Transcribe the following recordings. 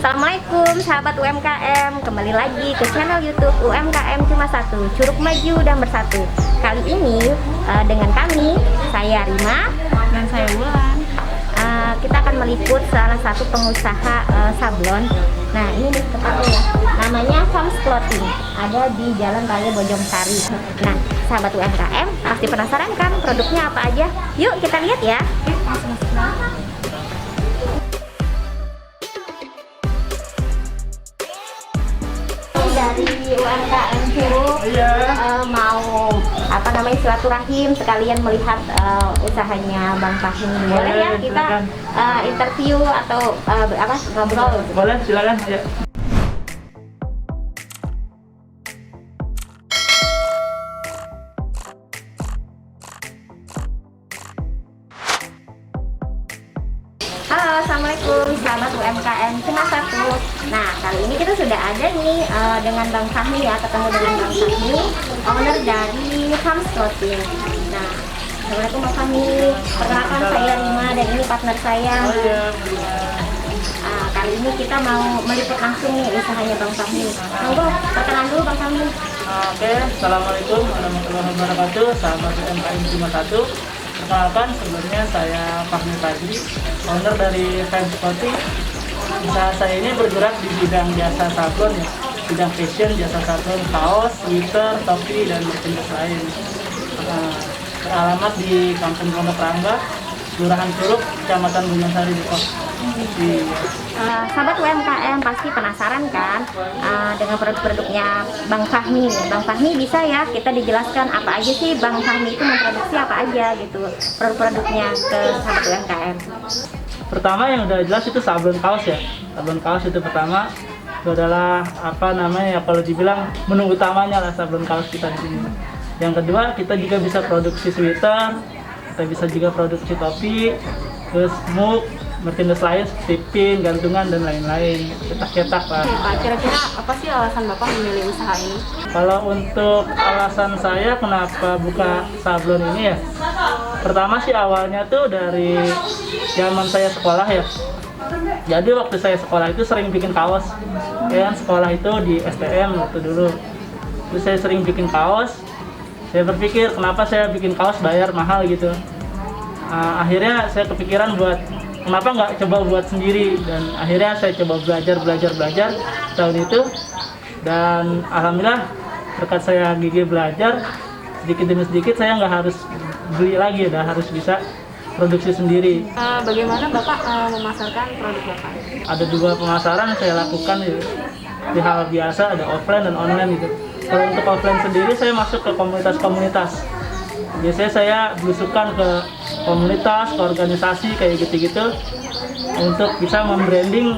Assalamualaikum sahabat UMKM, kembali lagi ke channel YouTube UMKM Cuma Satu, Curug Maju dan Bersatu. Kali ini dengan kami, saya Rima dan saya Wulan. Kita akan meliput salah satu pengusaha sablon. Nah ini nih tempatnya ya, namanya Fams Clothing, ada di Jalan Raya Bojongsari. Nah sahabat UMKM pasti penasaran kan produknya apa aja? Yuk kita lihat ya. Dari UMKM Curug mau silaturahim sekalian melihat usahanya Bang Fahmi. Boleh ya kita interview atau ngobrol? Boleh, silakan ya. Halo, assalamualaikum sahabat UMKM Cuma Satu. Nah kali ini kita sudah ada nih dengan Bang Fahmi ya, ketemu dengan Bang Fahmi, owner dari Fams Clothing. Nah, assalamualaikum Bang Fahmi. Perkenalkan saya Rima dan ini partner saya. Kali ini kita mau meliput langsung nih usahanya Bang Fahmi. Monggo perkenalan dulu Bang Fahmi. Oke, assalamualaikum warahmatullahi wabarakatuh, sahabat UMKM Cuma Satu. Perkenalkan, sebelumnya saya Fahmi Fadli, owner dari Fams Clothing. Usaha saya ini bergerak di bidang jasa sablon ya, bidang fashion, jasa sablon, kaos, sweater, topi, dan merchandise lain. Beralamat di Kampung Pondok Rangga, Kelurahan Curug, Kecamatan Bojongsari, Depok. Sahabat UMKM pasti penasaran kan dengan produk-produknya Bang Fahmi. Bang Fahmi bisa ya kita dijelaskan apa aja sih Bang Fahmi itu memproduksi apa aja gitu produk-produknya ke sahabat UMKM. Pertama yang udah jelas itu sablon kaos ya. Sablon kaos itu pertama, itu adalah kalau dibilang menu utamanya lah sablon kaos kita di sini. Yang kedua, kita juga bisa produksi sweater, kita bisa juga produksi topi, terus mug, merchandise lain seperti pin, gantungan, dan lain-lain, cetak-cetak lah. Oke Pak, kira-kira apa sih alasan Bapak memilih usaha ini? Kalau untuk alasan saya kenapa buka sablon ini ya, pertama sih awalnya tuh dari zaman saya sekolah ya. Jadi waktu saya sekolah itu sering bikin kaos, ya kan, sekolah itu di STM waktu dulu. Terus saya sering bikin kaos. Saya berpikir kenapa saya bikin kaos bayar mahal gitu. Akhirnya saya kepikiran buat kenapa nggak coba buat sendiri, dan akhirnya saya coba belajar tahun itu, dan alhamdulillah berkat saya gigih belajar sedikit demi sedikit saya nggak harus beli lagi, udah harus bisa produksi sendiri. Bagaimana Bapak memasarkan produk Bapak? Ada dua pemasaran saya lakukan gitu. Di hal biasa ada offline dan online gitu. Kalau untuk offline sendiri saya masuk ke komunitas-komunitas. Biasanya saya belusukan ke komunitas, ke organisasi kayak gitu-gitu untuk bisa membranding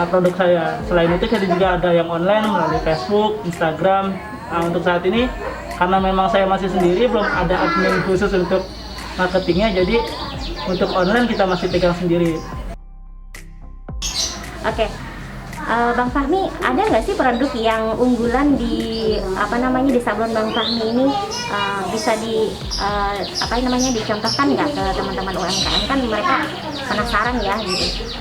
produk saya. Selain itu kita juga ada yang online melalui Facebook, Instagram. Untuk saat ini karena memang saya masih sendiri, belum ada admin khusus untuk marketingnya, jadi untuk online kita masih pegang sendiri. Oke. Bang Fahmi, ada nggak sih produk yang unggulan di di sablon Bang Fahmi ini bisa dicontohkan nggak ke teman-teman UMKM, kan mereka penasaran ya gitu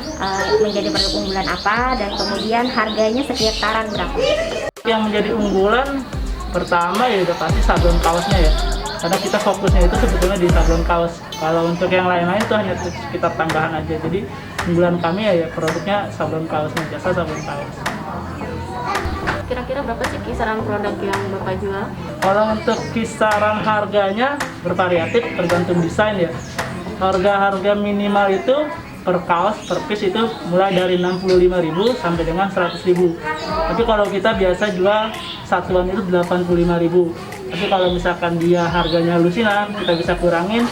menjadi produk unggulan apa dan kemudian harganya sekitaran berapa? Yang menjadi unggulan pertama ya udah pasti sablon kaosnya ya, karena kita fokusnya itu sebetulnya di sablon kaos. Kalau untuk yang lain-lain itu hanya sekitar tambahan aja. Jadi unggulan kami ya produknya sablon kaosnya, jasa sablon kaos. Kira-kira berapa sih kisaran produk yang Bapak jual? Kalau untuk kisaran harganya bervariatif tergantung desain ya. Harga minimal itu per kaos, per piece itu mulai dari 65.000 sampai dengan 100.000. Tapi kalau kita biasa jual satuan itu 85.000. Tapi kalau misalkan dia harganya lusinan, kita bisa kurangin,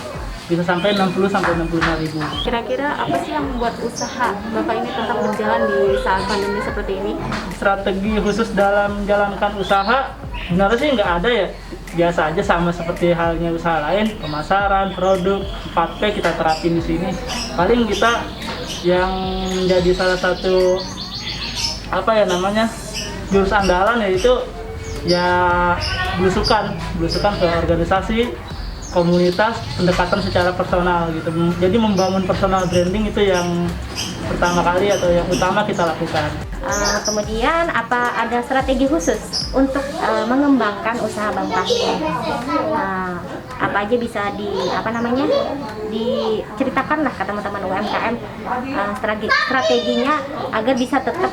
bisa sampai 60 sampai 65.000. Kira-kira apa sih yang membuat usaha Bapak ini tetap berjalan di saat pandemi seperti ini? Strategi khusus dalam menjalankan usaha sebenarnya sih nggak ada ya. Biasa aja sama seperti halnya usaha lain, pemasaran, produk, 4P kita terapin di sini. Paling kita yang menjadi salah satu jurus andalan yaitu ya belusukan ke organisasi, komunitas, pendekatan secara personal gitu. Jadi membangun personal branding itu yang pertama kali atau yang utama kita lakukan. Kemudian apa ada strategi khusus untuk mengembangkan usaha Bang Fahmi? Apa aja bisa diceritakan lah ke teman-teman UMKM strateginya agar bisa tetap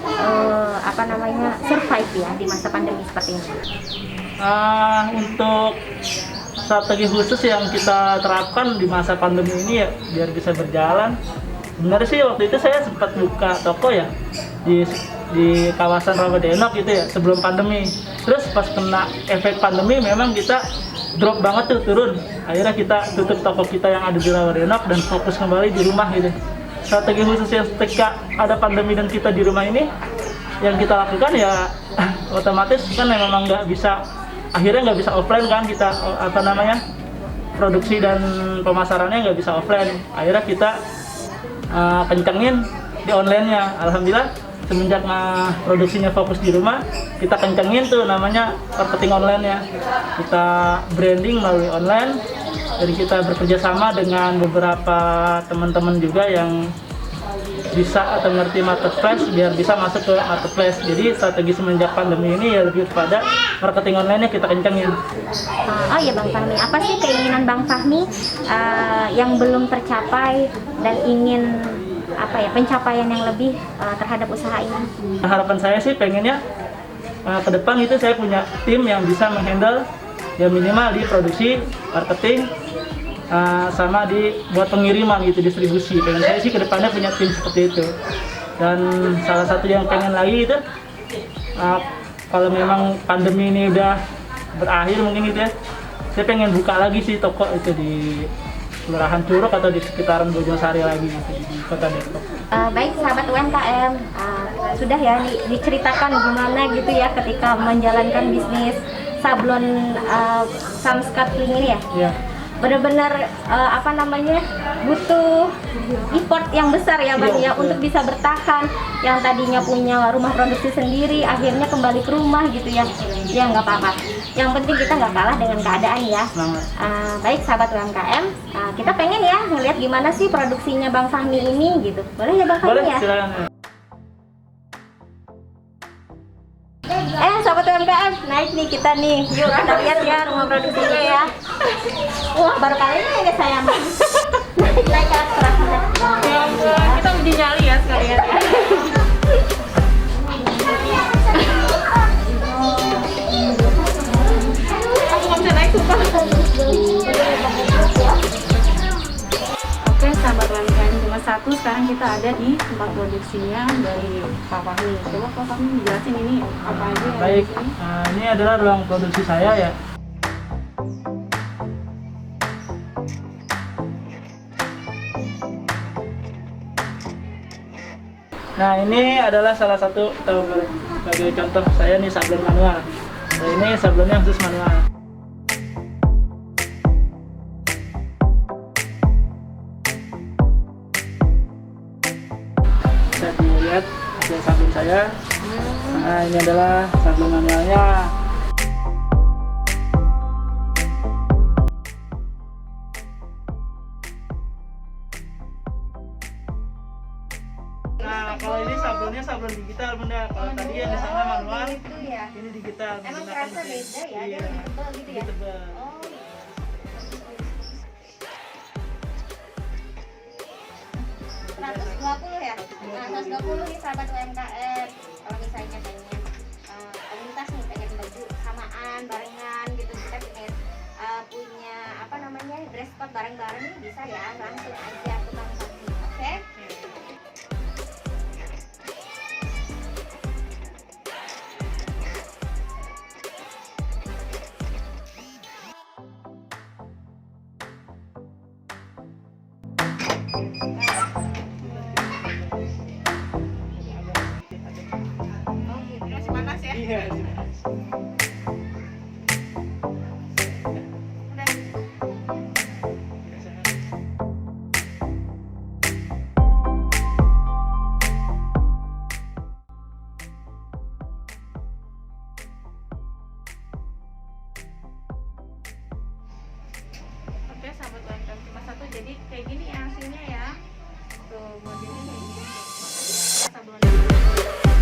survive ya di masa pandemi seperti ini. Untuk strategi khusus yang kita terapkan di masa pandemi ini ya biar bisa berjalan. Sebenarnya sih waktu itu saya sempat buka toko ya di kawasan Rawadenok gitu ya sebelum pandemi. Terus pas kena efek pandemi memang kita drop banget tuh, turun. Akhirnya kita tutup toko kita yang ada di Rawadenok dan fokus kembali di rumah gitu. Strategi khusus yang ketika ada pandemi dan kita di rumah ini yang kita lakukan ya otomatis kan memang akhirnya nggak bisa offline kan, kita produksi dan pemasarannya nggak bisa offline. Akhirnya kita kencengin di online-nya. Alhamdulillah semenjak produksinya fokus di rumah, kita kencengin tuh namanya marketing online-nya. Kita branding melalui online dan kita bekerja sama dengan beberapa teman-teman juga yang bisa atau ngerti marketplace biar bisa masuk ke marketplace. Jadi strategi semenjak pandemi ini ya lebih kepada marketing online-nya kita kencengin. Oh ya Bang Fahmi, apa sih keinginan Bang Fahmi yang belum tercapai dan ingin pencapaian yang lebih terhadap usaha ini? Harapan saya sih pengennya ke depan itu saya punya tim yang bisa menghandle ya minimal di produksi, marketing, sama buat pengiriman gitu, distribusi. Pengen saya sih kedepannya punya tim seperti itu. Dan salah satu yang pengen lagi itu kalau memang pandemi ini udah berakhir mungkin gitu ya, saya pengen buka lagi sih toko itu di Kelurahan Curug atau di sekitaran Bojong-Sari lagi gitu, di Kota Depok. Baik sahabat UMKM, sudah ya diceritakan gimana gitu ya ketika menjalankan bisnis sablon Samskat ini ya. Yeah. Benar-benar butuh effort yang besar ya Bang ya untuk bisa bertahan. Yang tadinya punya rumah produksi sendiri akhirnya kembali ke rumah gitu ya. Ya nggak apa-apa, yang penting kita nggak kalah dengan keadaan ya. Baik sahabat UMKM, kita pengen ya ngelihat gimana sih produksinya Bang Fahmi ini gitu. Boleh ya Bang Fahmi ya? Silakan. Sahabat UMKM, naik nih kita nih. Yuk kita lihat ya rumah produksinya ya. Wah, baru kali ini ada saya naik ke atas. Ya ampun, kita uji nyali ya sekalian ya. Aku nggak bisa naik sumpah. Oke sahabat UMKM cuma satu, sekarang kita ada di tempat produksinya dari Pak Fahmi. Coba Pak Fahmi jelasin ini apa aja yang Baik, di sini. ini adalah ruang produksi saya ya. Nah ini adalah salah satu sebagai contoh saya nih sablon manual. Nah ini sablonnya khusus manual. Bisa dilihat hasil sablon saya. Nah ini adalah sablon manualnya. Nah, kalau ini sablonnya sablon digital Bunda. Kalau tadi yang di sana manual, Itu ya. ini digital. Emang menggunakan terasa mesin. beda ya, Iya, dia lebih tebal gitu ya. lebih tebal. Oh, gitu. 120 ya? Nah, 120 nih sahabat UMKM. Kalau misalnya pengen komunitas nih, pengen baju samaan, barengan gitu, kita pengen punya dress code bareng-bareng nih, bisa ya, langsung aja ke Bang Fahmi. Oke? Masih panas ya? Iya. Oke sahabat UMKM cuma satu, jadi kayak gini ya hasilnya ya. Tuh modelnya kayak gini. paduan.